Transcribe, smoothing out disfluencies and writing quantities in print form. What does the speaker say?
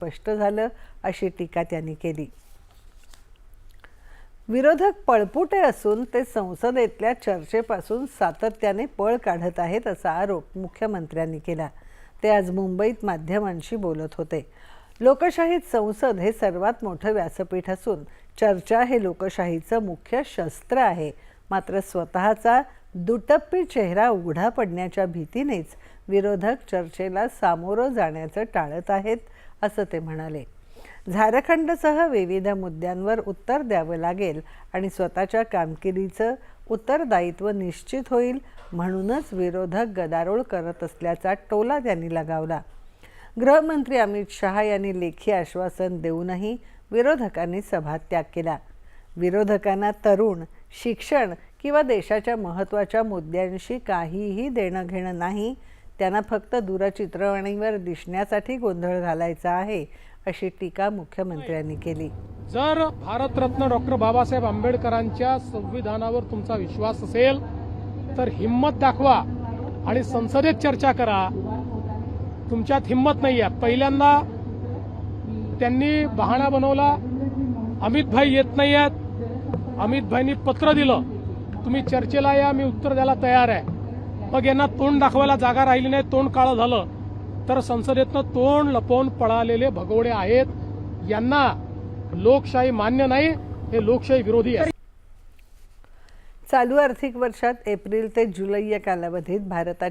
स्पष्ट झालं, अशी टीका त्यांनी केली. विरोधक पळपुटे असून ते संसदेतल्या चर्चेपासून सातत्याने पळ काढत आहेत, असा आरोप मुख्यमंत्र्यांनी केला. ते आज मुंबईत माध्यमांशी बोलत होते. लोकशाहीत संसद हे सर्वात मोठं व्यासपीठ असून चर्चा हे लोकशाहीचं मुख्य शस्त्र आहे. मात्र स्वतःचा दुटप्पी चेहरा उघडा पडण्याच्या भीतीनेच विरोधक चर्चेला सामोरं जाण्याचं टाळत आहेत, असं ते म्हणाले. झारखंडसह विविध मुद्द्यांवर उत्तर द्यावं लागेल आणि स्वतःच्या कामगिरीचं उत्तरदायित्व निश्चित होईल, म्हणूनच विरोधक गदारोळ करत असल्याचा टोला त्यांनी लगावला. गृहमंत्री अमित शहा यांनी लेखी आश्वासन देऊनही विरोधकांनी सभात्याग केला. विरोधकांना तरुण, शिक्षण किंवा देशाच्या महत्त्वाच्या मुद्द्यांशी काहीही देणं घेणं नाही. त्यांना फक्त दूरचित्रवाणीवर दिसण्यासाठी गोंधळ घालायचा आहे, अशी टीका मुख्यमंत्र्यांनी केली. जर भारतरत्न डॉक्टर बाबासाहेब आंबेडकरांच्या संविधानावर तुमचा विश्वास असेल तर हिम्मत दाखवा आणि संसदेत चर्चा करा. तुमच्यात हिम्मत नाहीये. पहिल्यांदा त्यांनी बहाणा बनवला, अमित भाई येत नाहीयेत. अमित भाईंनी पत्र दिलं, तुम्ही चर्चेला या, मी उत्तर द्यायला तयार आहे. मग यांना तोंड दाखवायला जागा राहिली नाही, तोंड काळं झालं. तर संसदेतनं तोंड लपवून पळालेले भगोडे आहेत. यांना लोकशाही मान्य नाही, हे लोकशाही विरोधी आहे. चालू आर्थिक वर्षात एप्रिल ते जुलै या कालावधीत भारताच्या